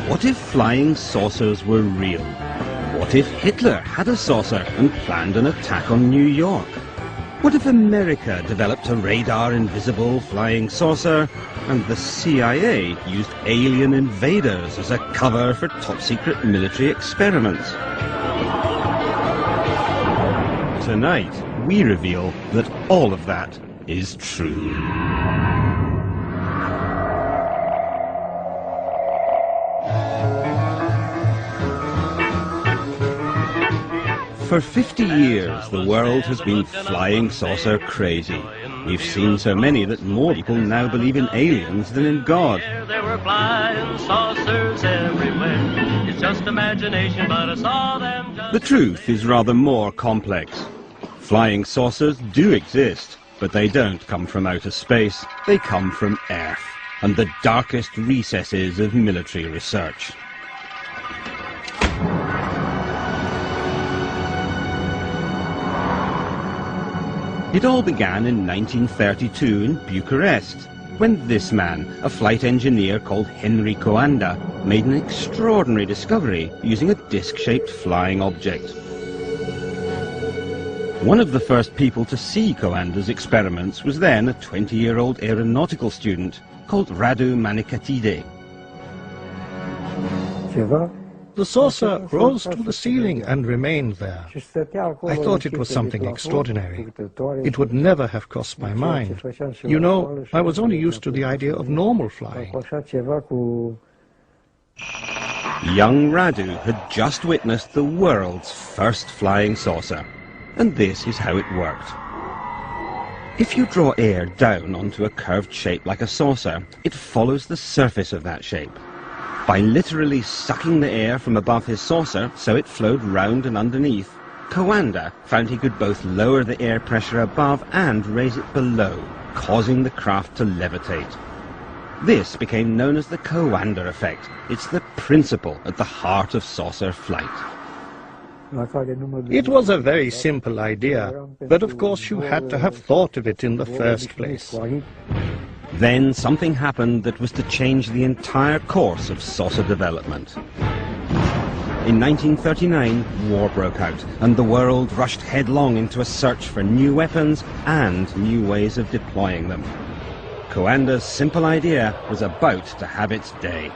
What if flying saucers were real? What if Hitler had a saucer and planned an attack on New York? What if America developed a radar-invisible flying saucer and the CIA used alien invaders as a cover for top-secret military experiments? Tonight, we reveal that all of that is true. For 50 years, the world has been flying saucer crazy. We've seen so many that more people now believe in aliens than in God. There were flying saucers everywhere. It's just imagination, but I saw them just... The truth is rather more complex. Flying saucers do exist, but they don't come from outer space. They come from Earth and the darkest recesses of military research. It all began in 1932 in Bucharest, when this man, a flight engineer called Henry Coanda, made an extraordinary discovery using a disc-shaped flying object. One of the first people to see Coanda's experiments was then a 20-year-old aeronautical student called Radu Manikatide. The saucer rose to the ceiling and remained there. I thought it was something extraordinary. It would never have crossed my mind. You know, I was only used to the idea of normal flying. Young Radu had just witnessed the world's first flying saucer. And this is how it worked. If you draw air down onto a curved shape like a saucer, it follows the surface of that shape. By literally sucking the air from above his saucer so it flowed round and underneath, Coanda found he could both lower the air pressure above and raise it below, causing the craft to levitate. This became known as the Coanda effect. It's the principle at the heart of saucer flight. It was a very simple idea, but of course you had to have thought of it in the first place. Then something happened that was to change the entire course of saucer development. In 1939, war broke out, and the world rushed headlong into a search for new weapons and new ways of deploying them. Coanda's simple idea was about to have its day.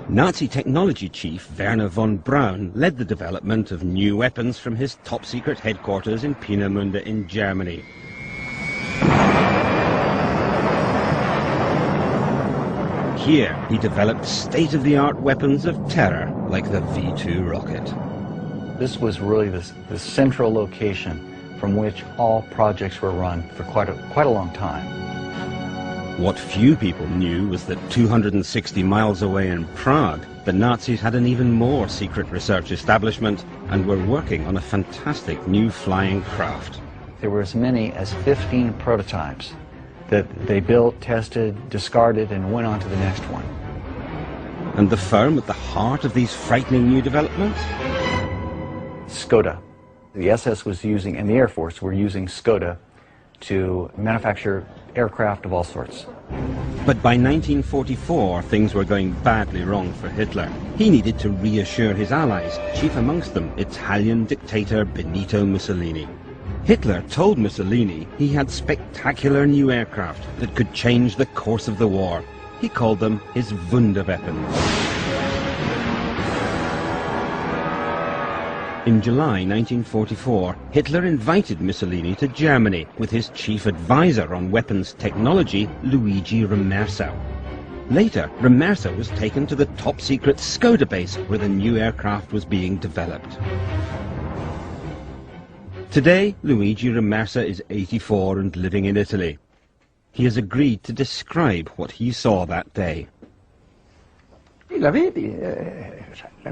Nazi technology chief Werner von Braun led the development of new weapons from his top-secret headquarters in Peenemünde in Germany. Here, he developed state-of-the-art weapons of terror, like the V-2 rocket. This was really the central location from which all projects were run for quite a long time. What few people knew was that 260 miles away in Prague, the Nazis had an even more secret research establishment and were working on a fantastic new flying craft. There were as many as 15 prototypes that they built, tested, discarded, and went on to the next one. And the firm at the heart of these frightening new developments? Skoda. The SS was using, and the Air Force were using Skoda to manufacture aircraft of all sorts. But by 1944, things were going badly wrong for Hitler. He needed to reassure his allies, chief amongst them Italian dictator Benito Mussolini. Hitler told Mussolini he had spectacular new aircraft that could change the course of the war. He called them his Wunderweapons. In July 1944, Hitler invited Mussolini to Germany with his chief advisor on weapons technology, Luigi Remersa. Later, Remersa was taken to the top-secret Skoda base where the new aircraft was being developed. Today, Luigi Remersa is 84 and living in Italy. He has agreed to describe what he saw that day.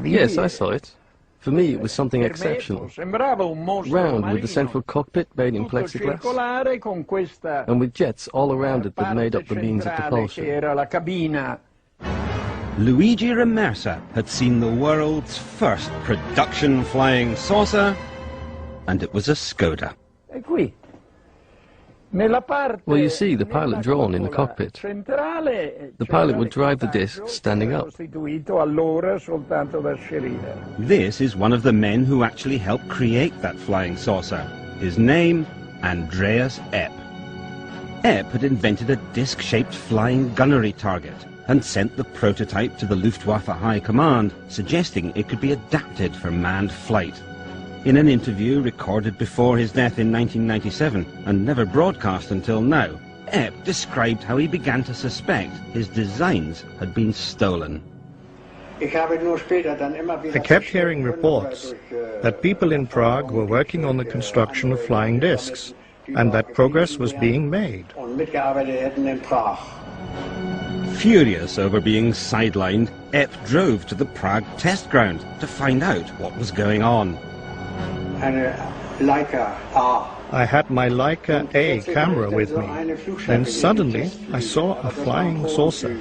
Yes, I saw it. For me, it was something exceptional. Round with the central cockpit made in plexiglass, and with jets all around it that made up the means of propulsion. Luigi Remersa had seen the world's first production flying saucer, and it was a Skoda. Well, you see the pilot drawn in the cockpit. The pilot would drive the disc standing up. This is one of the men who actually helped create that flying saucer. His name, Andreas Epp. Epp had invented a disc-shaped flying gunnery target and sent the prototype to the Luftwaffe High Command, suggesting it could be adapted for manned flight. In an interview recorded before his death in 1997 and never broadcast until now, Epp described how he began to suspect his designs had been stolen. I kept hearing reports that people in Prague were working on the construction of flying discs, and that progress was being made. Furious over being sidelined, Epp drove to the Prague test ground to find out what was going on. I had my Leica A camera with me. Then suddenly I saw a flying saucer.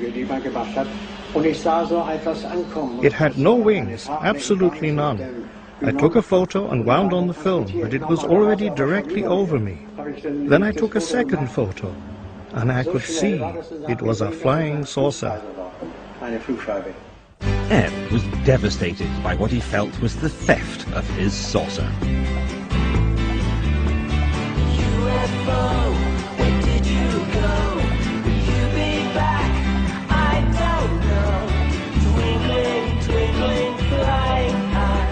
It had no wings, absolutely none. I took a photo and wound on the film, but it was already directly over me. Then I took a second photo, and I could see it was a flying saucer. Epp was devastated by what he felt was the theft of his saucer. UFO, where did you go? Will you be back? I don't know. Twinkling, twinkling, flying high,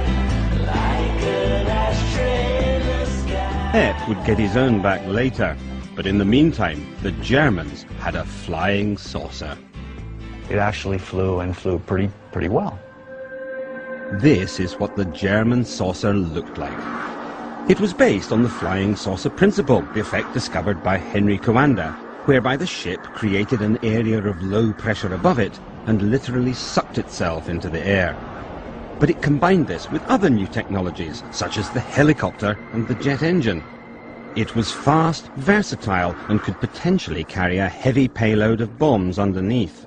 like an ashtray in the sky. Epp would get his own back later, but in the meantime, the Germans had a flying saucer. It actually flew and flew pretty well. This is what the German saucer looked like. It was based on the flying saucer principle, the effect discovered by Henry Coanda, whereby the ship created an area of low pressure above it and literally sucked itself into the air. But it combined this with other new technologies, such as the helicopter and the jet engine. It was fast, versatile, and could potentially carry a heavy payload of bombs underneath.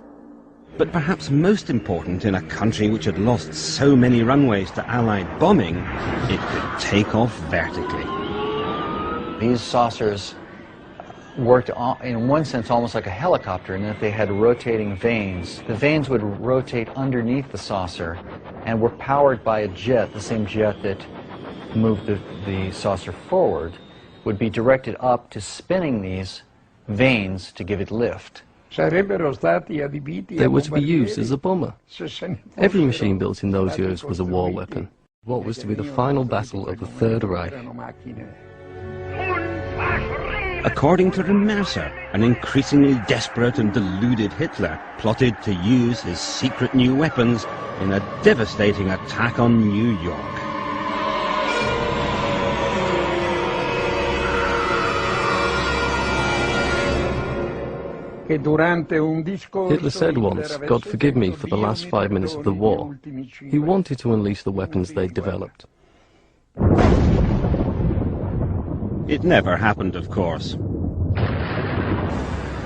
But perhaps most important in a country which had lost so many runways to Allied bombing, it could take off vertically. These saucers worked in one sense almost like a helicopter in that they had rotating vanes. The vanes would rotate underneath the saucer and were powered by a jet, the same jet that moved the saucer forward, would be directed up to spinning these vanes to give it lift. They were to be used as a bomber. Every machine built in those years was a war weapon. What was to be the final battle of the Third Reich. According to Mercer, an increasingly desperate and deluded Hitler plotted to use his secret new weapons in a devastating attack on New York. Hitler said once, "God forgive me for the last 5 minutes of the war." He wanted to unleash the weapons they'd developed. It never happened, of course.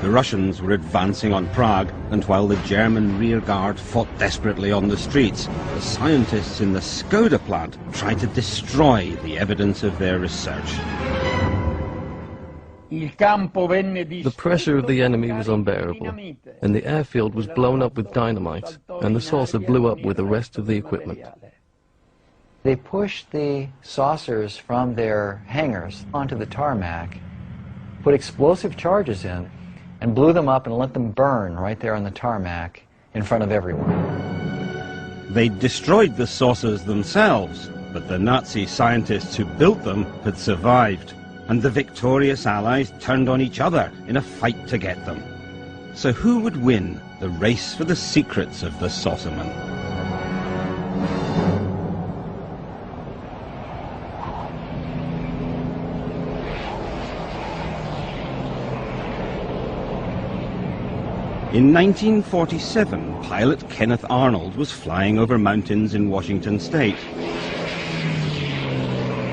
The Russians were advancing on Prague, and while the German rearguard fought desperately on the streets, the scientists in the Skoda plant tried to destroy the evidence of their research. The pressure of the enemy was unbearable, and the airfield was blown up with dynamite, and the saucer blew up with the rest of the equipment. They pushed the saucers from their hangars onto the tarmac, put explosive charges in, and blew them up and let them burn right there on the tarmac in front of everyone. They destroyed the saucers themselves, but the Nazi scientists who built them had survived, and the victorious Allies turned on each other in a fight to get them. So who would win the race for the secrets of the saucerman? In 1947, pilot Kenneth Arnold was flying over mountains in Washington state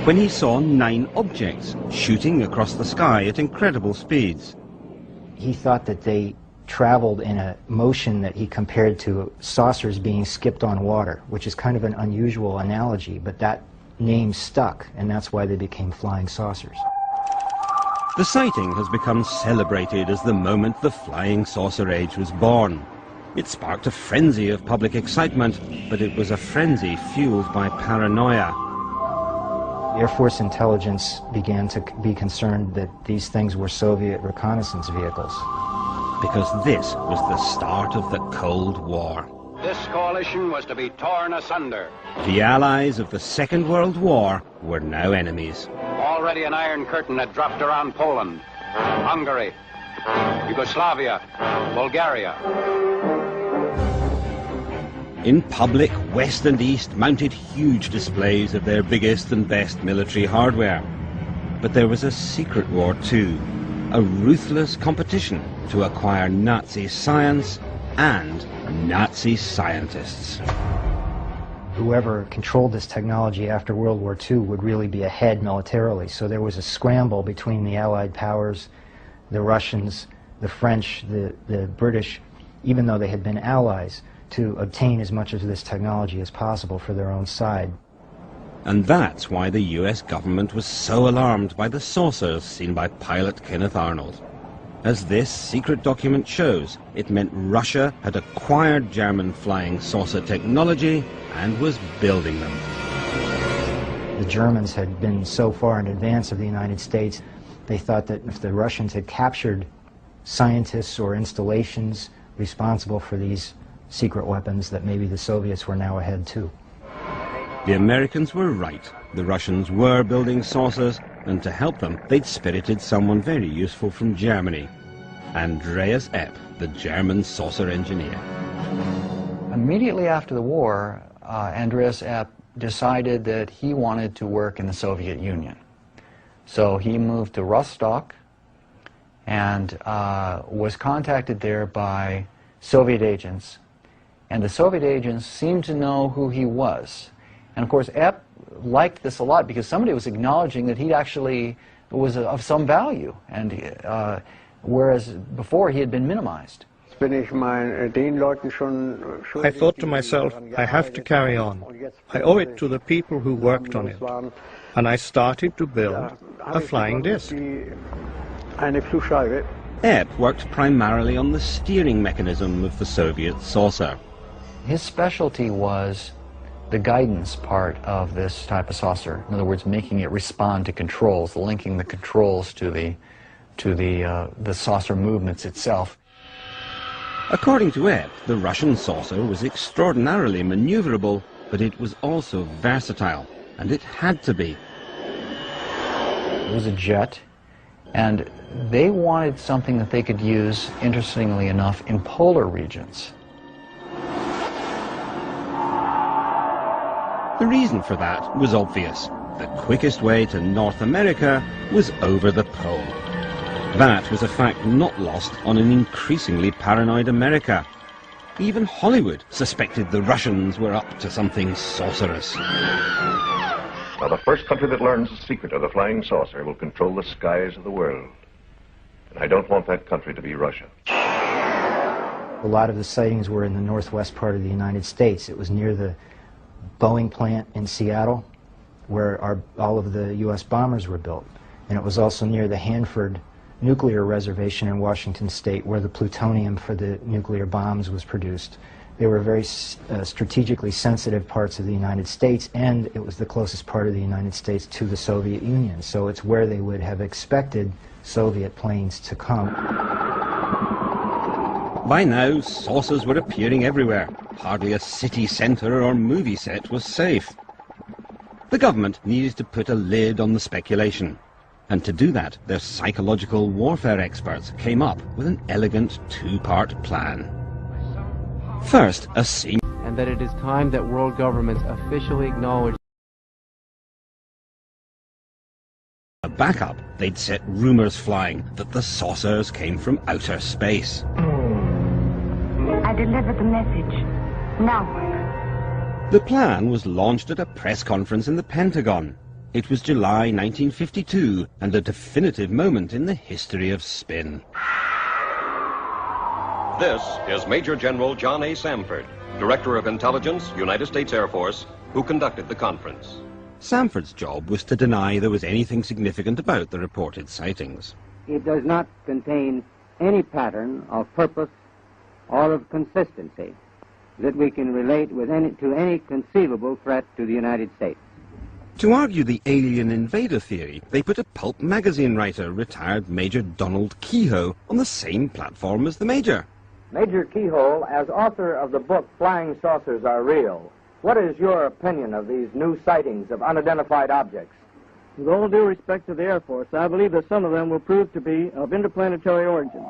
when he saw 9 objects shooting across the sky at incredible speeds. He thought that they traveled in a motion that he compared to saucers being skipped on water, which is kind of an unusual analogy, but that name stuck, and that's why they became flying saucers. The sighting has become celebrated as the moment the flying saucer age was born. It sparked a frenzy of public excitement, but it was a frenzy fueled by paranoia. Air Force intelligence began to be concerned that these things were Soviet reconnaissance vehicles. Because this was the start of the Cold War. This coalition was to be torn asunder. The allies of the Second World War were now enemies. Already an iron curtain had dropped around Poland, Hungary, Yugoslavia, Bulgaria. In public, West and East mounted huge displays of their biggest and best military hardware. But there was a secret war too, a ruthless competition to acquire Nazi science and Nazi scientists. Whoever controlled this technology after World War II would really be ahead militarily. So there was a scramble between the Allied powers, the Russians, the French, the British, even though they had been allies, to obtain as much of this technology as possible for their own side. And that's why the US government was so alarmed by the saucers seen by pilot Kenneth Arnold. As this secret document shows, it meant Russia had acquired German flying saucer technology and was building them. The Germans had been so far in advance of the United States, they thought that if the Russians had captured scientists or installations responsible for these secret weapons, that maybe the Soviets were now ahead too. The Americans were right. The Russians were building saucers, and to help them, they'd spirited someone very useful from Germany, Andreas Epp, the German saucer engineer. Immediately after the war, Andreas Epp decided that he wanted to work in the Soviet Union. So he moved to Rostock and was contacted there by Soviet agents. And the Soviet agents seemed to know who he was. And of course, Epp liked this a lot because somebody was acknowledging that he actually was of some value, and whereas before he had been minimized. I thought to myself, I have to carry on. I owe it to the people who worked on it. And I started to build a flying disc. Epp worked primarily on the steering mechanism of the Soviet saucer. His specialty was the guidance part of this type of saucer. In other words, making it respond to controls, linking the controls to the saucer movements itself. According to Epp, the Russian saucer was extraordinarily maneuverable, but it was also versatile, and it had to be. It was a jet, and they wanted something that they could use, interestingly enough, in polar regions. The reason for that was obvious. The quickest way to North America was over the pole. That was a fact not lost on an increasingly paranoid America. Even Hollywood suspected the Russians were up to something sorcerous. Now, the first country that learns the secret of the flying saucer will control the skies of the world. And I don't want that country to be Russia. A lot of the sightings were in the northwest part of the United States. It was near the Boeing plant in Seattle, where all of the U.S. bombers were built. And it was also near the Hanford nuclear reservation in Washington State, where the plutonium for the nuclear bombs was produced. They were very strategically sensitive parts of the United States, and it was the closest part of the United States to the Soviet Union. So it's where they would have expected Soviet planes to come. By now, saucers were appearing everywhere. Hardly a city centre or movie set was safe. The government needed to put a lid on the speculation. And to do that, their psychological warfare experts came up with an elegant two-part plan. First, a scene. And that it is time that world governments officially acknowledge. A backup, they'd set rumours flying that the saucers came from outer space. I delivered the message. Now what? The plan was launched at a press conference in the Pentagon. It was July 1952, and a definitive moment in the history of spin. This is Major General John A. Samford, Director of Intelligence, United States Air Force, who conducted the conference. Samford's job was to deny there was anything significant about the reported sightings. it does not contain any pattern of purpose or of consistency that we can relate to any conceivable threat to the United States. To argue the alien invader theory, they put a pulp magazine writer, retired Major Donald Kehoe, on the same platform as the Major. Major Kehoe, as author of the book Flying Saucers Are Real, what is your opinion of these new sightings of unidentified objects? With all due respect to the Air Force, I believe that some of them will prove to be of interplanetary origin.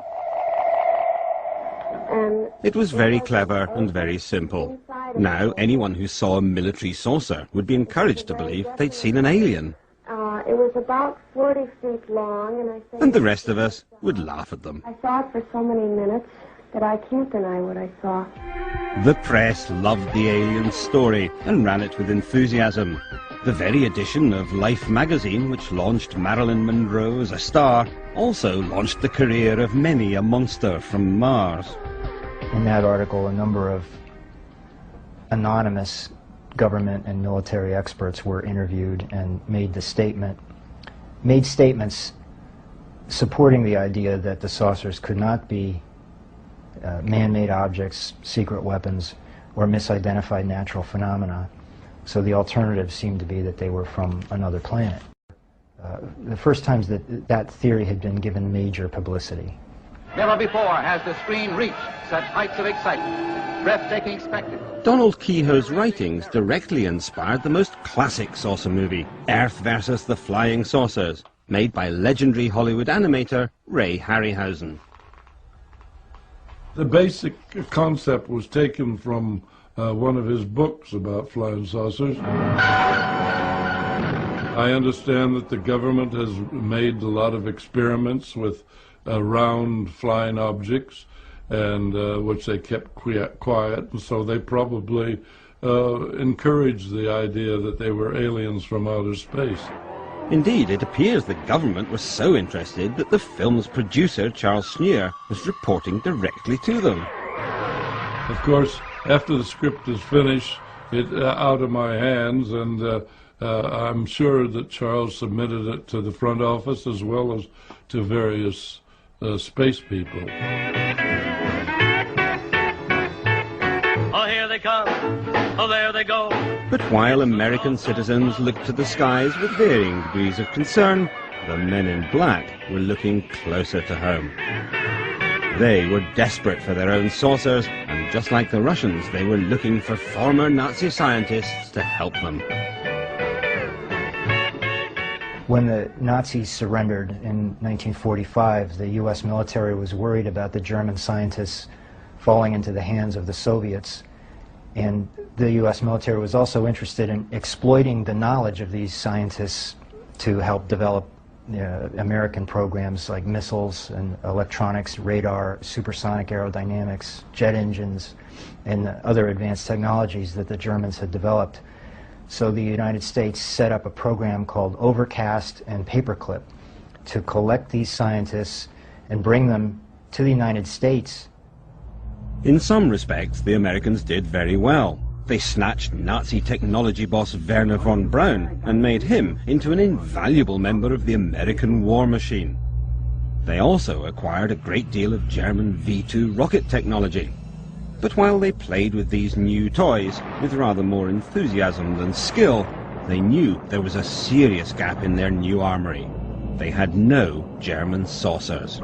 It was very clever and very simple. Now, anyone who saw a military saucer would be encouraged to believe they'd seen an alien. It was about 40 feet long, and I said... And the rest of us would laugh at them. I saw it for so many minutes that I can't deny what I saw. The press loved the alien story and ran it with enthusiasm. The very edition of Life magazine, which launched Marilyn Monroe as a star, also launched the career of many a monster from Mars. In that article, a number of anonymous government and military experts were interviewed and made statements supporting the idea that the saucers could not be man-made objects, secret weapons, or misidentified natural phenomena. So the alternative seemed to be that they were from another planet. The first times that theory had been given major publicity. Never before has the screen reached such heights of excitement, breathtaking spectacle. Donald Kehoe's writings directly inspired the most classic saucer movie, Earth versus the Flying Saucers, made by legendary Hollywood animator Ray Harryhausen. The basic concept was taken from one of his books about flying saucers. I understand that the government has made a lot of experiments with round flying objects, and which they kept quiet, and so they probably encouraged the idea that they were aliens from outer space. Indeed, it appears the government was so interested that the film's producer, Charles Schneer, was reporting directly to them. Of course, after the script is finished, it's out of my hands, and I'm sure that Charles submitted it to the front office as well as to various space people. Oh, here they come. Oh, there they go. But while American citizens looked to the skies with varying degrees of concern, the men in black were looking closer to home. They were desperate for their own saucers, and just like the Russians, they were looking for former Nazi scientists to help them. When the Nazis surrendered in 1945, the U.S. military was worried about the German scientists falling into the hands of the Soviets. And the U.S. military was also interested in exploiting the knowledge of these scientists to help develop American programs like missiles and electronics, radar, supersonic aerodynamics, jet engines, and other advanced technologies that the Germans had developed. So the United States set up a program called Overcast and Paperclip to collect these scientists and bring them to the United States. In some respects, the Americans did very well. They snatched Nazi technology boss Werner von Braun and made him into an invaluable member of the American war machine. They also acquired a great deal of German V-2 rocket technology. But while they played with these new toys with rather more enthusiasm than skill, they knew there was a serious gap in their new armory. They had no German saucers.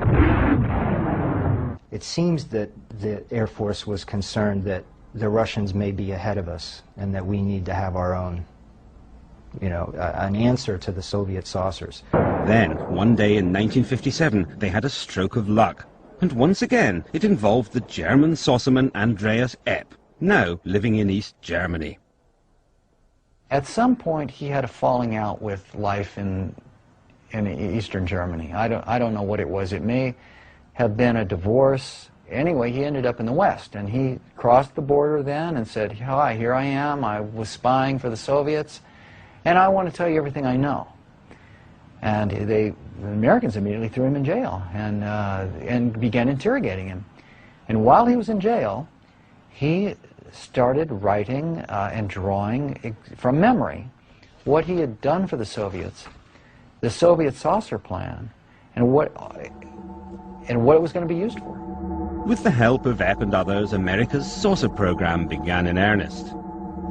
It seems that the Air Force was concerned that the Russians may be ahead of us and that we need to have our own, an answer to the Soviet saucers. Then, one day in 1957, they had a stroke of luck. And once again, it involved the German saucerman Andreas Epp, now living in East Germany. At some point, he had a falling out with life in Eastern Germany. I don't know what it was. It may have been a divorce. Anyway, he ended up in the West, and he crossed the border then and said, "Hi, here I am. I was spying for the Soviets, and I want to tell you everything I know." And the Americans immediately threw him in jail and began interrogating him. And while he was in jail, he started writing and drawing from memory what he had done for the Soviets, the Soviet saucer plan, and what it was going to be used for. With the help of Epp and others, America's saucer program began in earnest.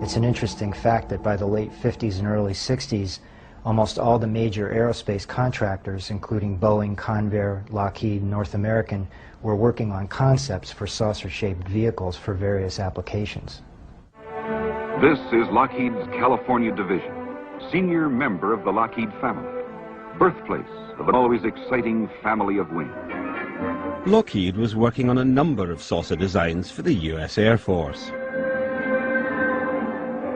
It's an interesting fact that by the late 50s and early 60s, almost all the major aerospace contractors, including Boeing, Convair, Lockheed, North American, were working on concepts for saucer-shaped vehicles for various applications. This is Lockheed's California division, senior member of the Lockheed family, birthplace of an always exciting family of wings. Lockheed was working on a number of saucer designs for the US Air Force.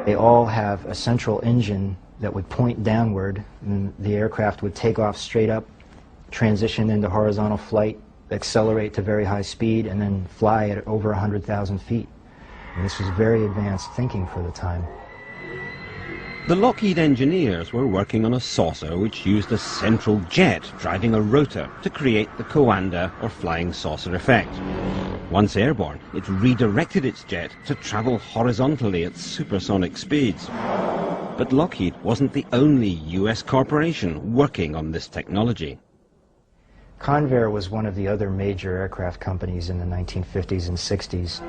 They all have a central engine that would point downward, and the aircraft would take off straight up, transition into horizontal flight, accelerate to very high speed, and then fly at over 100,000 feet. And this was very advanced thinking for the time. The Lockheed engineers were working on a saucer which used a central jet driving a rotor to create the Coanda or flying saucer effect. Once airborne, it redirected its jet to travel horizontally at supersonic speeds. But Lockheed wasn't the only US corporation working on this technology. Convair was one of the other major aircraft companies in the 1950s and 60s.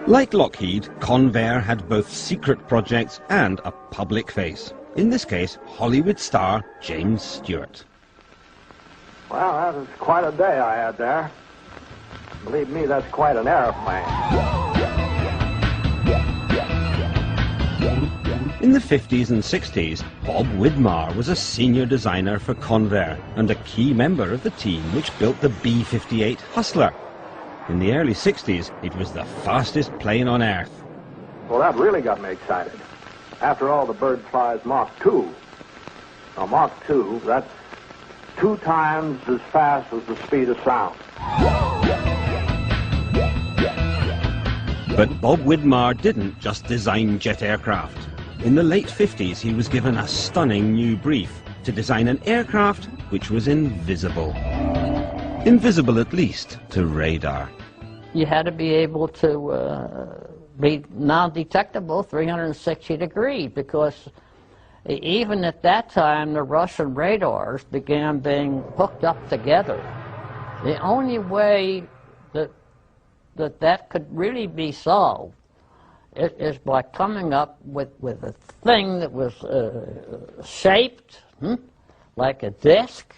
Like Lockheed, Convair had both secret projects and a public face. In this case, Hollywood star James Stewart. Well, that was quite a day I had there. Believe me, that's quite an airplane. In the 50s and 60s, Bob Widmar was a senior designer for Convair and a key member of the team which built the B-58 Hustler. In the early 60s, it was the fastest plane on Earth. Well, that really got me excited. After all, the bird flies Mach 2. Now, Mach 2, that's 2 times as fast as the speed of sound. But Bob Widmar didn't just design jet aircraft. In the late 50s, he was given a stunning new brief to design an aircraft which was invisible. Invisible, at least, to radar. You had to be able to be non-detectable 360 degrees, because even at that time, the Russian radars began being hooked up together. The only way that could really be solved is by coming up with a thing that was shaped like a disc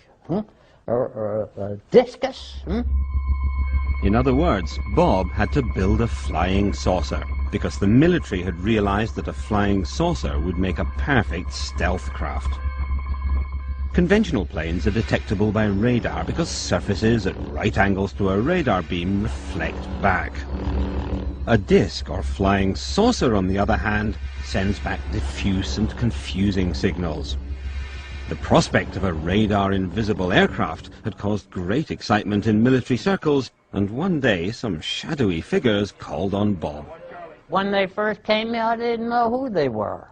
or a discus. In other words, Bob had to build a flying saucer because the military had realized that a flying saucer would make a perfect stealth craft. Conventional planes are detectable by radar because surfaces at right angles to a radar beam reflect back. A disc or flying saucer, on the other hand, sends back diffuse and confusing signals. The prospect of a radar-invisible aircraft had caused great excitement in military circles, and one day some shadowy figures called on Bob. When they first came out, I didn't know who they were.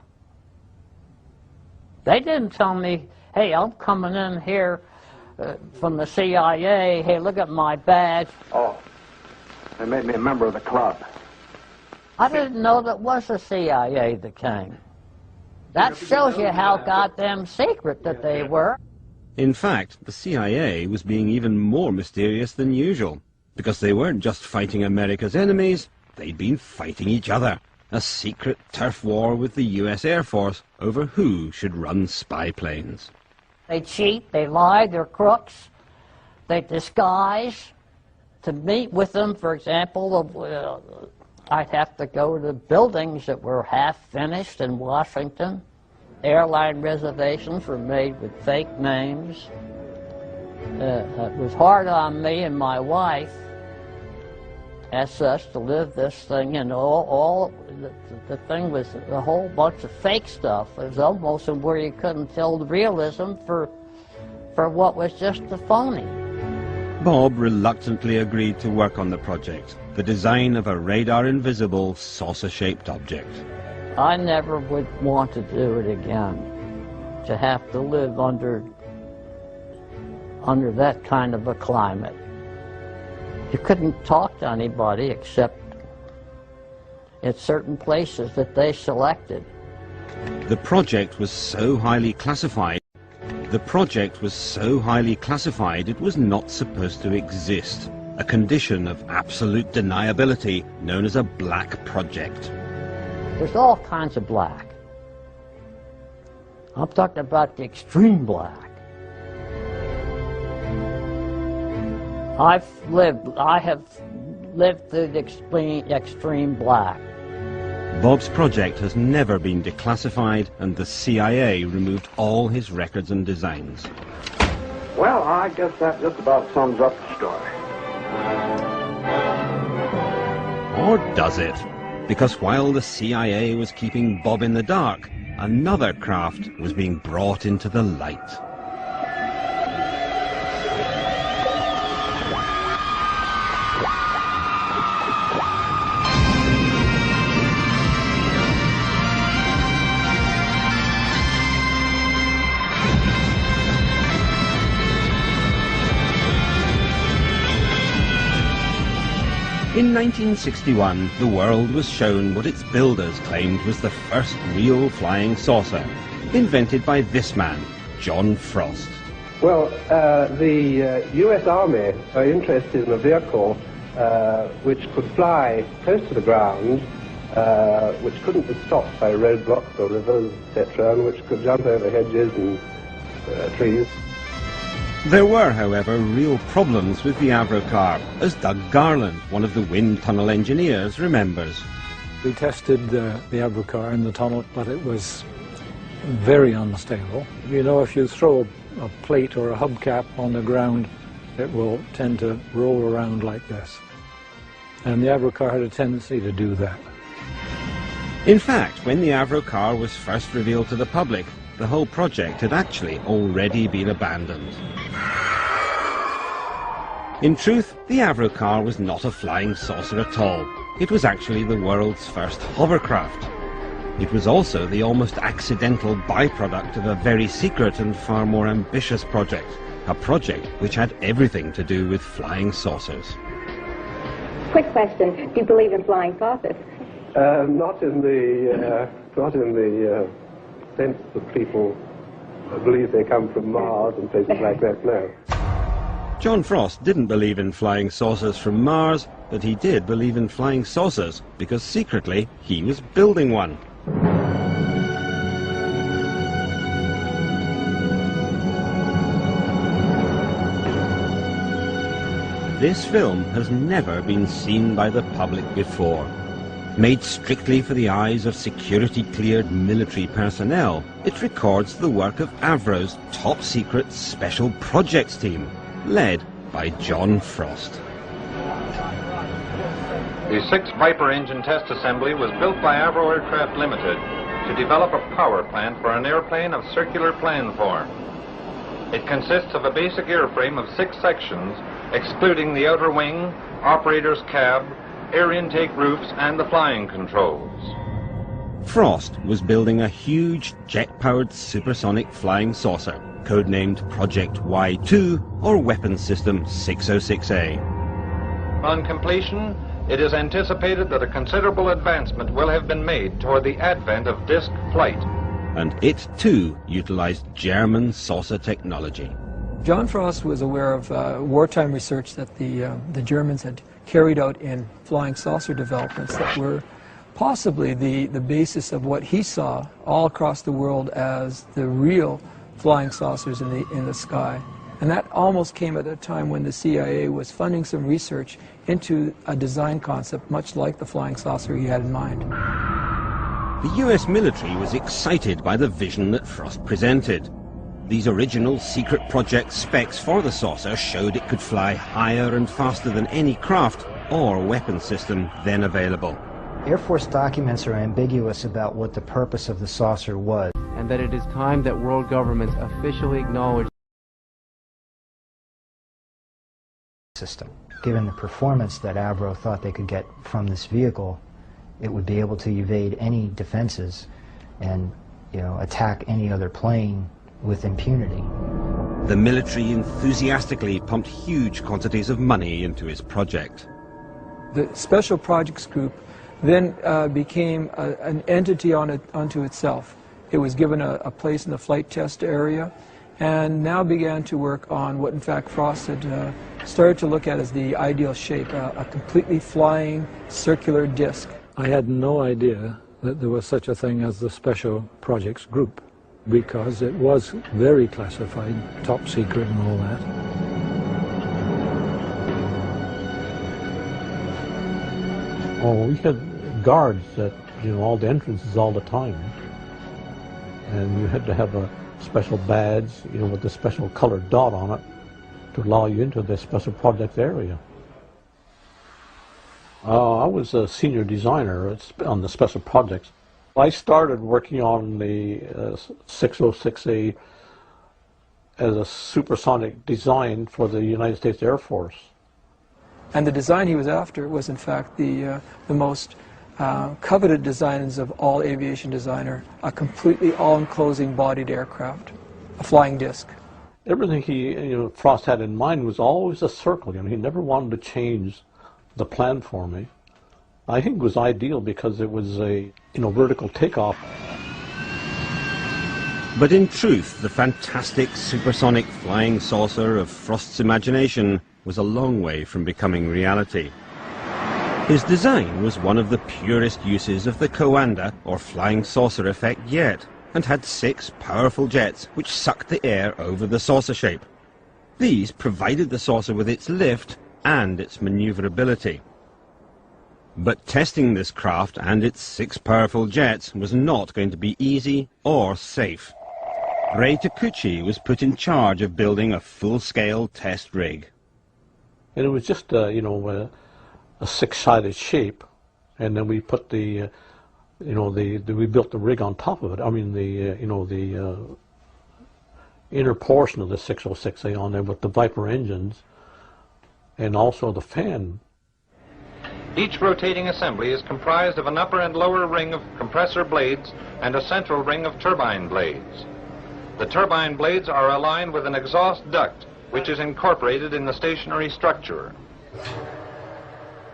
They didn't tell me, hey, I'm coming in here from the CIA, hey, look at my badge. Oh, they made me a member of the club. I didn't know that was the CIA that came. That shows you how goddamn secret that they were. In fact, the CIA was being even more mysterious than usual, because they weren't just fighting America's enemies, they'd been fighting each other. A secret turf war with the US Air Force over who should run spy planes. They cheat, they lie, they're crooks, they disguise. To meet with them, for example, I'd have to go to buildings that were half-finished in Washington. Airline reservations were made with fake names. It was hard on me and my wife, as such, to live this thing, and the thing was a whole bunch of fake stuff. It was almost where you couldn't tell the realism for what was just a phony. Bob reluctantly agreed to work on the project, the design of a radar-invisible, saucer-shaped object. I never would want to do it again, to have to live under that kind of a climate. You couldn't talk to anybody except at certain places that they selected. The project was so highly classified The project was so highly classified it was not supposed to exist, a condition of absolute deniability known as a black project. There's all kinds of black. I'm talking about the extreme black. I have lived through the extreme black. Bob's project has never been declassified, and the CIA removed all his records and designs. Well, I guess that just about sums up the story. Or does it? Because while the CIA was keeping Bob in the dark, another craft was being brought into the light. In 1961, the world was shown what its builders claimed was the first real flying saucer, invented by this man, John Frost. Well, the U.S. Army are interested in a vehicle which could fly close to the ground, which couldn't be stopped by roadblocks or rivers, etc., and which could jump over hedges and trees. There were, however, real problems with the Avro car, as Doug Garland, one of the wind tunnel engineers, remembers. We tested the Avro car in the tunnel, but it was very unstable. You know, if you throw a plate or a hubcap on the ground, it will tend to roll around like this. And the Avro car had a tendency to do that. In fact, when the Avro car was first revealed to the public, the whole project had actually already been abandoned. In truth, the Avro car was not a flying saucer at all. It was actually the world's first hovercraft. It was also the almost accidental byproduct of a very secret and far more ambitious project, a project which had everything to do with flying saucers. Quick question, do you believe in flying saucers? Not in the sense that people believe they come from Mars and places like that, no. John Frost didn't believe in flying saucers from Mars, but he did believe in flying saucers because secretly he was building one. This film has never been seen by the public before. Made strictly for the eyes of security-cleared military personnel, it records the work of Avro's top-secret Special Projects team, led by John Frost. The 6 Viper engine test assembly was built by Avro Aircraft Limited to develop a power plant for an airplane of circular plan form. It consists of a basic airframe of 6 sections, excluding the outer wing, operator's cab, air intake roofs, and the flying controls. Frost was building a huge jet-powered supersonic flying saucer, codenamed Project Y2 or Weapons System 606A. On completion, it is anticipated that a considerable advancement will have been made toward the advent of disc flight. And it, too, utilized German saucer technology. John Frost was aware of wartime research that the Germans had carried out in flying saucer developments that were possibly the basis of what he saw all across the world as the real flying saucers in the sky. And that almost came at a time when the CIA was funding some research into a design concept much like the flying saucer he had in mind. The US military was excited by the vision that Frost presented. These original secret project specs for the saucer showed it could fly higher and faster than any craft or weapon system then available. Air Force documents are ambiguous about what the purpose of the saucer was. And that it is time that world governments officially acknowledge system. Given the performance that Avro thought they could get from this vehicle, it would be able to evade any defenses and, attack any other plane with impunity. The military enthusiastically pumped huge quantities of money into his project. The Special Projects Group then became an entity unto itself. It was given a place in the flight test area, and now began to work on what in fact Frost had started to look at as the ideal shape, a completely flying circular disc. I had no idea that there was such a thing as the Special Projects Group, because it was very classified, top secret and all that. Oh, we had guards at, all the entrances all the time. And you had to have a special badge, with a special colored dot on it to allow you into the special projects area. I was a senior designer on the special projects. I started working on the 606A as a supersonic design for the United States Air Force. And the design he was after was in fact the most coveted designs of all aviation designer, a completely all-enclosing bodied aircraft, a flying disc. Everything Frost had in mind was always a circle. He never wanted to change the plan for me. I think it was ideal because it was a vertical takeoff. But in truth, the fantastic supersonic flying saucer of Frost's imagination was a long way from becoming reality. His design was one of the purest uses of the Coanda or flying saucer effect yet, and had 6 powerful jets which sucked the air over the saucer shape. These provided the saucer with its lift and its maneuverability. But testing this craft and its 6 powerful jets was not going to be easy or safe. Ray Takuchi was put in charge of building a full-scale test rig. And it was just a 6-sided shape, and then we put we built the rig on top of it. I mean, the inner portion of the 606A on there with the Viper engines, and also the fan. Each rotating assembly is comprised of an upper and lower ring of compressor blades and a central ring of turbine blades. The turbine blades are aligned with an exhaust duct, which is incorporated in the stationary structure.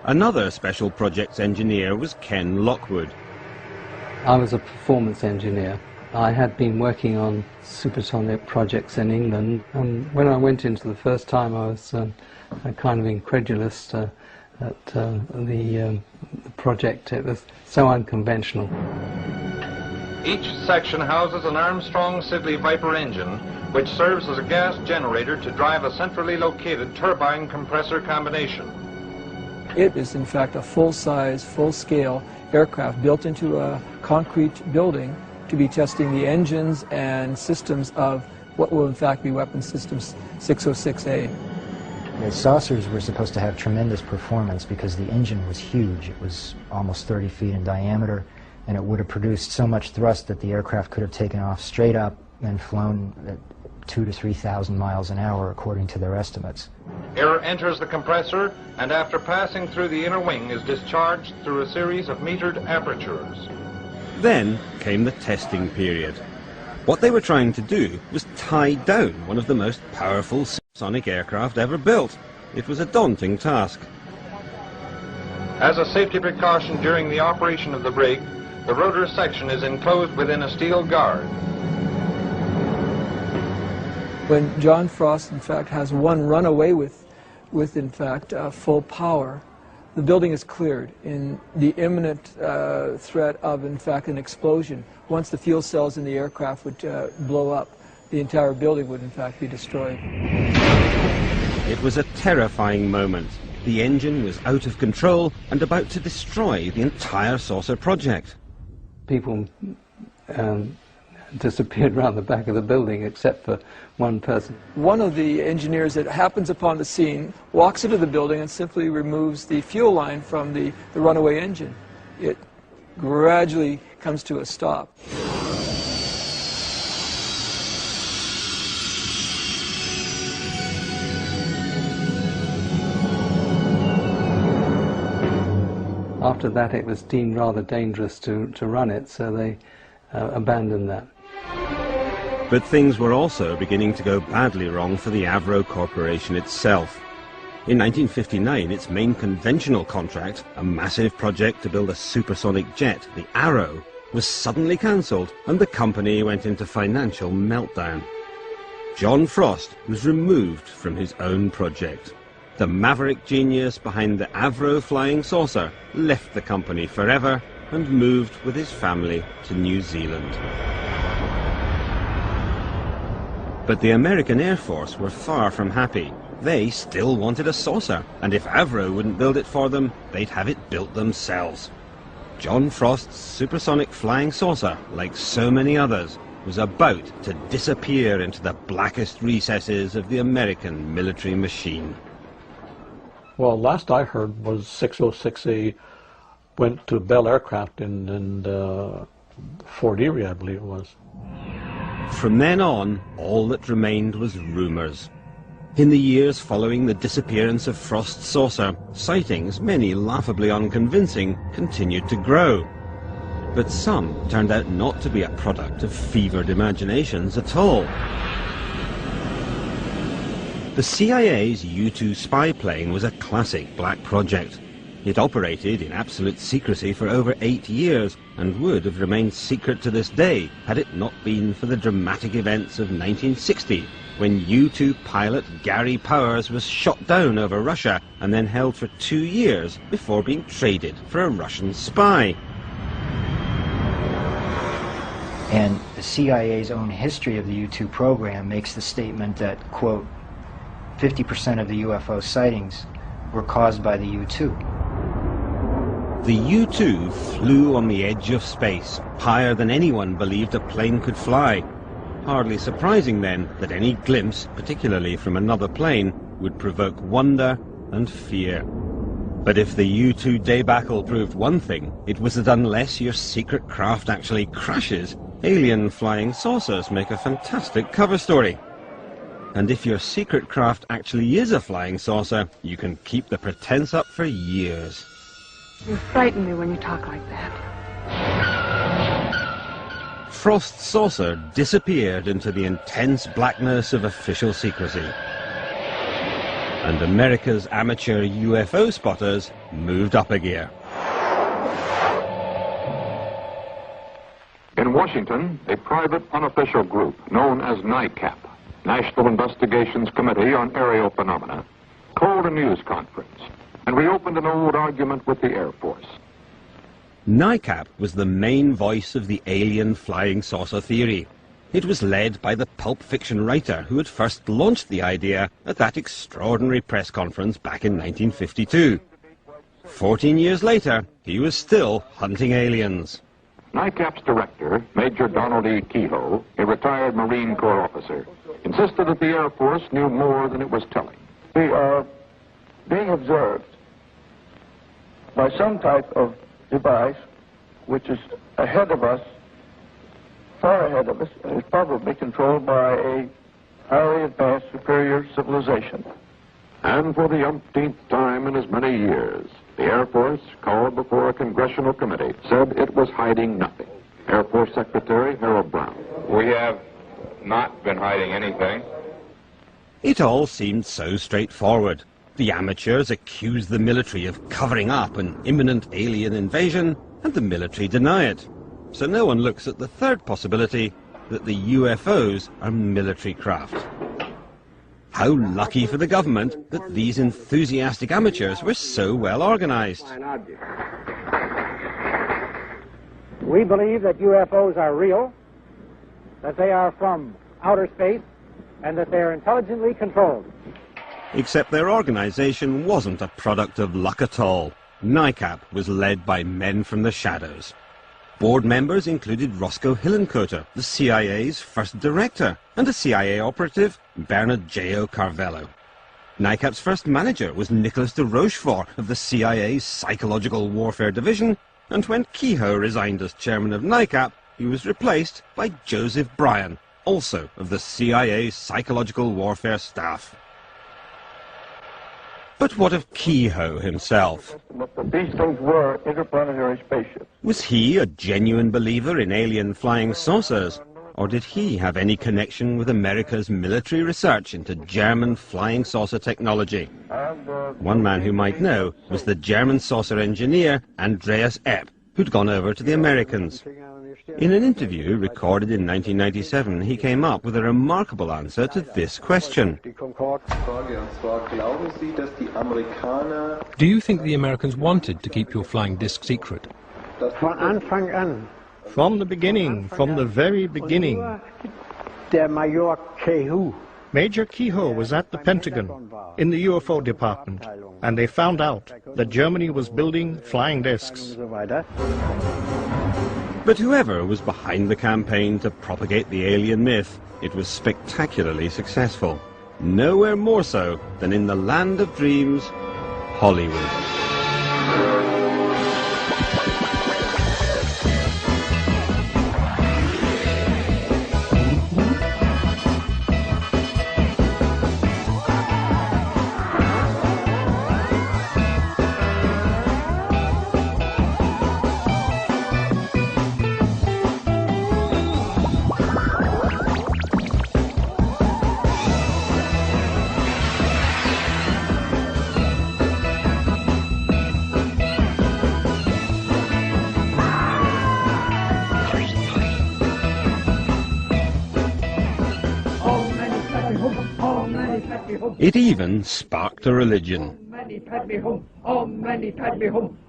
Another special projects engineer was Ken Lockwood. I was a performance engineer. I had been working on supersonic projects in England, and when I went into the first time I was kind of incredulous at the project. It was so unconventional. Each section houses an Armstrong-Siddeley Viper engine, which serves as a gas generator to drive a centrally located turbine compressor combination. It is in fact a full-size, full-scale aircraft built into a concrete building to be testing the engines and systems of what will in fact be Weapons Systems 606A. The saucers were supposed to have tremendous performance because the engine was huge. It was almost 30 feet in diameter, and it would have produced so much thrust that the aircraft could have taken off straight up and flown at 2,000 to 3,000 miles an hour, according to their estimates. Air enters the compressor, and after passing through the inner wing is discharged through a series of metered apertures. Then came the testing period. What they were trying to do was tie down one of the most powerful supersonic aircraft ever built. It was a daunting task. As a safety precaution during the operation of the rig, the rotor section is enclosed within a steel guard. When John Frost, in fact, has one run away with in fact, full power, the building is cleared in the imminent threat of, in fact, an explosion. Once the fuel cells in the aircraft would blow up, the entire building would, in fact, be destroyed. It was a terrifying moment. The engine was out of control and about to destroy the entire saucer project. People disappeared around the back of the building except for one person. One of the engineers that happens upon the scene walks into the building and simply removes the fuel line from the runaway engine. It gradually comes to a stop. After that, it was deemed rather dangerous to run it, so they abandoned that. But things were also beginning to go badly wrong for the Avro Corporation itself. In 1959, its main conventional contract, a massive project to build a supersonic jet, the Arrow, was suddenly cancelled, and the company went into financial meltdown. John Frost was removed from his own project. The maverick genius behind the Avro flying saucer left the company forever and moved with his family to New Zealand. But the American Air Force were far from happy. They still wanted a saucer, and if Avro wouldn't build it for them, they'd have it built themselves. John Frost's supersonic flying saucer, like so many others, was about to disappear into the blackest recesses of the American military machine. Well, last I heard was 606A went to Bell Aircraft in Fort Erie, I believe it was. From then on, all that remained was rumours. In the years following the disappearance of Frost's saucer, sightings, many laughably unconvincing, continued to grow. But some turned out not to be a product of fevered imaginations at all. The CIA's U-2 spy plane was a classic black project. It operated in absolute secrecy for over 8 years and would have remained secret to this day had it not been for the dramatic events of 1960, when U-2 pilot Gary Powers was shot down over Russia and then held for 2 years before being traded for a Russian spy. And the CIA's own history of the U-2 program makes the statement that, quote, 50% of the UFO sightings were caused by the U-2. The U-2 flew on the edge of space, higher than anyone believed a plane could fly. Hardly surprising then that any glimpse, particularly from another plane, would provoke wonder and fear. But if the U-2 debacle proved one thing, it was that unless your secret craft actually crashes, alien flying saucers make a fantastic cover story. And if your secret craft actually is a flying saucer, you can keep the pretense up for years. You frighten me when you talk like that. Frost's saucer disappeared into the intense blackness of official secrecy. And America's amateur UFO spotters moved up a gear. In Washington, a private unofficial group known as NICAP, National Investigations Committee on Aerial Phenomena, called a news conference and reopened an old argument with the Air Force. NICAP was the main voice of the alien flying saucer theory. It was led by the pulp fiction writer who had first launched the idea at that extraordinary press conference back in 1952. 14 years later, he was still hunting aliens. NICAP's director, Major Donald E. Kehoe, a retired Marine Corps officer, insisted that the Air Force knew more than it was telling. We are being observed by some type of device which is ahead of us, far ahead of us, and is probably controlled by a highly advanced superior civilization. And for the umpteenth time in as many years, the Air Force, called before a congressional committee, said it was hiding nothing. Air Force Secretary Harold Brown. We have not been hiding anything. It all seemed so straightforward. The amateurs accused the military of covering up an imminent alien invasion, and the military deny it. So no one looks at the third possibility, that the UFOs are military craft. How lucky for the government that these enthusiastic amateurs were so well organized. We believe that UFOs are real, that they are from outer space, and that they are intelligently controlled. Except their organization wasn't a product of luck at all. NICAP was led by men from the shadows. Board members included Roscoe Hillenkoetter, the CIA's first director, and a CIA operative, Bernard J.O. Carvello. NICAP's first manager was Nicholas de Rochefort of the CIA's Psychological Warfare Division, and when Kehoe resigned as chairman of NICAP, he was replaced by Joseph Bryan, also of the CIA's Psychological Warfare staff. But what of Kehoe himself? But these things were interplanetary spaceships. Was he a genuine believer in alien flying saucers? Or did he have any connection with America's military research into German flying saucer technology? One man who might know was the German saucer engineer Andreas Epp, who'd gone over to the Americans. In an interview recorded in 1997, he came up with a remarkable answer to this question. Do you think the Americans wanted to keep your flying disc secret? From the beginning, from the very beginning. Major Kehoe was at the Pentagon, in the UFO department, and they found out that Germany was building flying discs. But whoever was behind the campaign to propagate the alien myth, it was spectacularly successful. Nowhere more so than in the land of dreams, Hollywood. It even sparked a religion.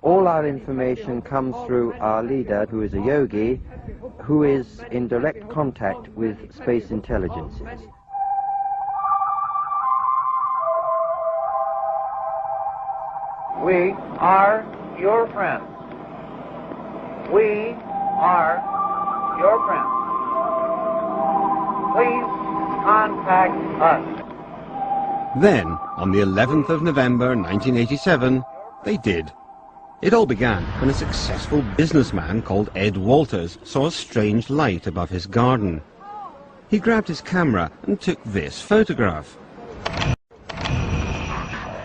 All our information comes through our leader, who is a yogi, who is in direct contact with space intelligences. We are your friends. We are your friends. Please contact us. Then, on the 11th of November 1987, they did. It all began when a successful businessman called Ed Walters saw a strange light above his garden. He grabbed his camera and took this photograph.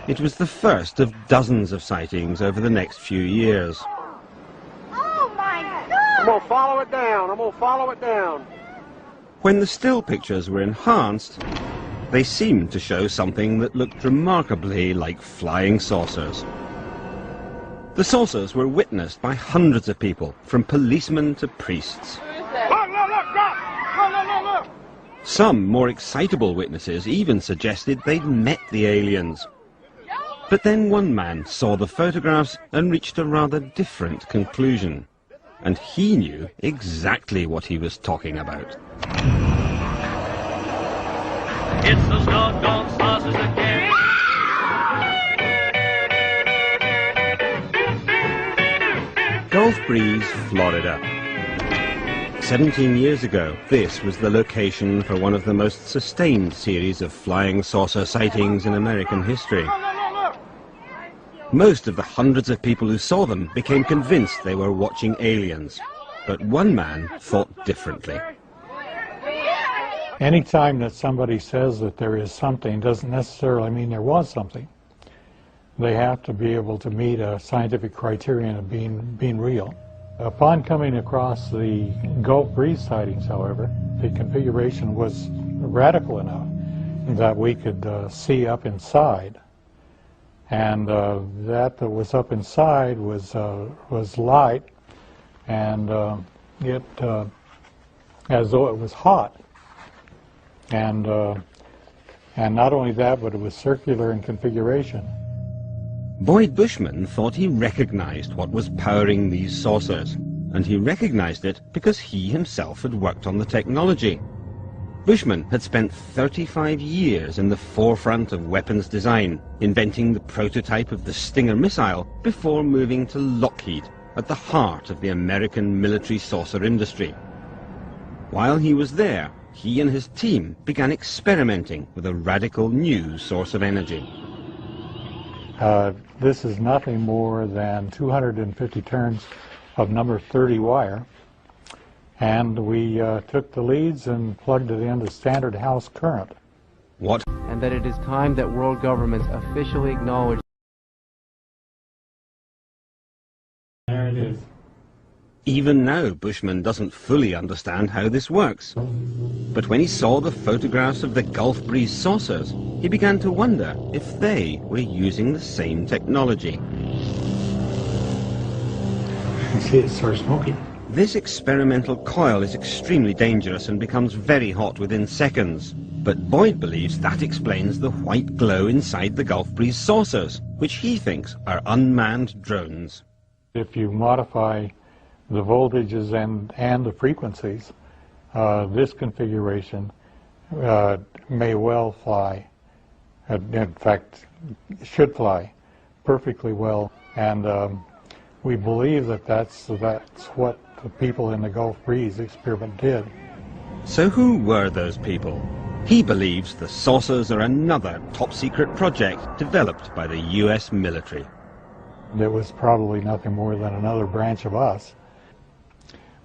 It was the first of dozens of sightings over the next few years. Oh my God! I'm gonna follow it down. I'm gonna follow it down. When the still pictures were enhanced, they seemed to show something that looked remarkably like flying saucers. The saucers were witnessed by hundreds of people, from policemen to priests. Look! Some more excitable witnesses even suggested they'd met the aliens. But then one man saw the photographs and reached a rather different conclusion. And he knew exactly what he was talking about. It's those doggone saucers again. Gulf Breeze, Florida. 17 years ago, this was the location for one of the most sustained series of flying saucer sightings in American history. Most of the hundreds of people who saw them became convinced they were watching aliens. But one man thought differently. Anytime that somebody says that there is something doesn't necessarily mean there was something. They have to be able to meet a scientific criterion of being real. Upon coming across the Gulf Breeze sightings, however, the configuration was radical enough that we could see up inside. And that was up inside was light, and it as though it was hot. And not only that, but it was circular in configuration. Boyd Bushman thought he recognized what was powering these saucers, and he recognized it because he himself had worked on the technology. Bushman had spent 35 years in the forefront of weapons design, inventing the prototype of the Stinger missile before moving to Lockheed, at the heart of the American military saucer industry. While he was there, he and his team began experimenting with a radical new source of energy. This is nothing more than 250 turns of number 30 wire, and we took the leads and plugged it into standard house current. What? And that it is time that world governments officially acknowledge. There it is. Even now, Bushman doesn't fully understand how this works. But when he saw the photographs of the Gulf Breeze saucers, he began to wonder if they were using the same technology. You see, it starts smoking. This experimental coil is extremely dangerous and becomes very hot within seconds. But Boyd believes that explains the white glow inside the Gulf Breeze saucers, which he thinks are unmanned drones. If you modify the voltages and the frequencies, this configuration may well fly. In fact, should fly perfectly well. And we believe that that's what the people in the Gulf Breeze experiment did. So who were those people? He believes the saucers are another top-secret project developed by the U.S. military. It was probably nothing more than another branch of us.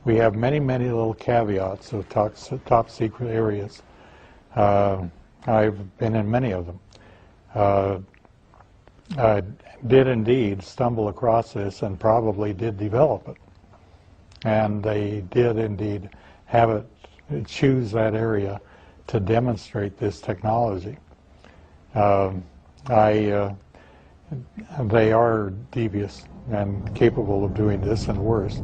We have many, many little caveats of top-secret areas. I've been in many of them. I did indeed stumble across this and probably did develop it. And they did indeed have it, choose that area to demonstrate this technology. They are devious and capable of doing this and worse.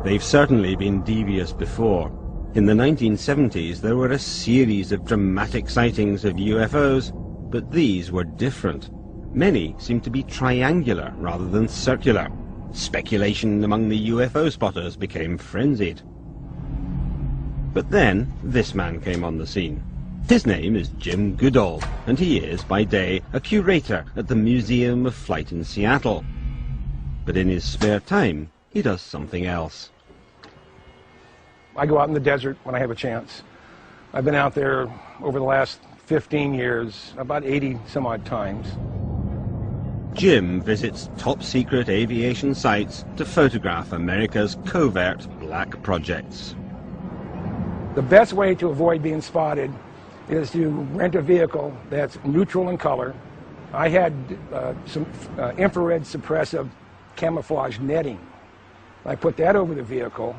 They've certainly been devious before. In the 1970s, there were a series of dramatic sightings of UFOs, but these were different. Many seemed to be triangular rather than circular. Speculation among the UFO spotters became frenzied. But then, this man came on the scene. His name is Jim Goodall, and he is, by day, a curator at the Museum of Flight in Seattle. But in his spare time, he does something else. I go out in the desert when I have a chance. I've been out there over the last 15 years, about 80 some odd times. Jim visits top-secret aviation sites to photograph America's covert black projects. The best way to avoid being spotted is to rent a vehicle that's neutral in color. I had some infrared suppressive camouflage netting. I put that over the vehicle,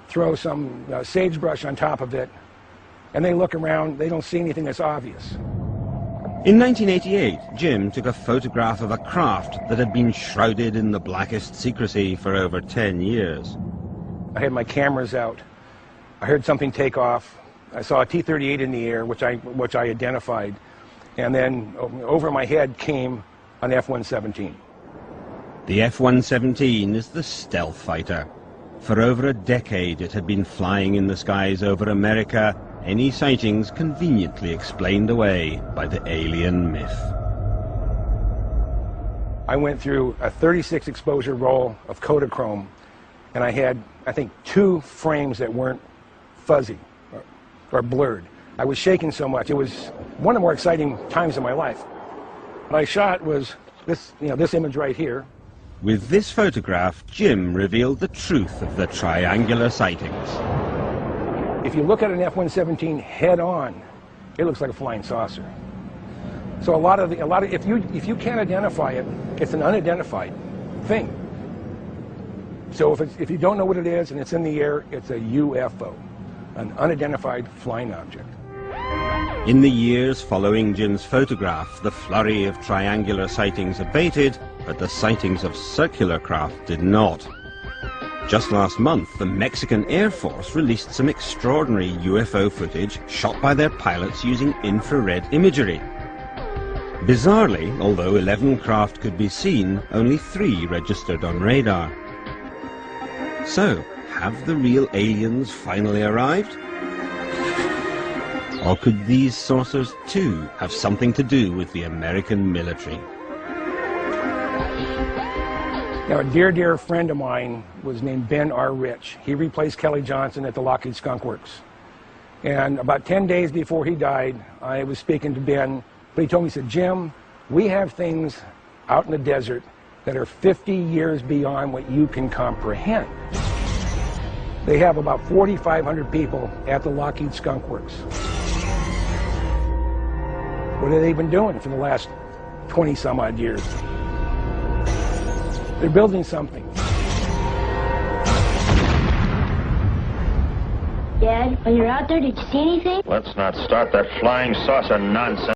throw some sagebrush on top of it, and they look around, they don't see anything that's obvious. In 1988, Jim took a photograph of a craft that had been shrouded in the blackest secrecy for over 10 years. I had my cameras out. I heard something take off. I saw a T-38 in the air, which I identified. And then over my head came an F-117. The F-117 is the stealth fighter. For over a decade, it had been flying in the skies over America, any sightings conveniently explained away by the alien myth. I went through a 36 exposure roll of Kodachrome, and I had, I think, 2 frames that weren't fuzzy or blurred. I was shaking so much. It was one of the more exciting times of my life. What I shot was this, this image right here. With this photograph, Jim revealed the truth of the triangular sightings. If you look at an F-117 head-on, it looks like a flying saucer. So if you can't identify it, it's an unidentified thing. So if you don't know what it is and it's in the air, it's a UFO, an unidentified flying object. In the years following Jim's photograph, the flurry of triangular sightings abated, but the sightings of circular craft did not. Just last month, the Mexican Air Force released some extraordinary UFO footage shot by their pilots using infrared imagery. Bizarrely, although 11 craft could be seen, only 3 registered on radar. So, have the real aliens finally arrived? Or could these saucers too have something to do with the American military? Now, a dear friend of mine was named Ben R. Rich. He replaced Kelly Johnson at the Lockheed Skunk Works. And about 10 days before he died, I was speaking to Ben, but he told me, he said, Jim, we have things out in the desert that are 50 years beyond what you can comprehend. They have about 4,500 people at the Lockheed Skunk Works. What have they been doing for the last 20 some odd years? They're building something. Dad, when you were out there, did you see anything? Let's not start that flying saucer nonsense.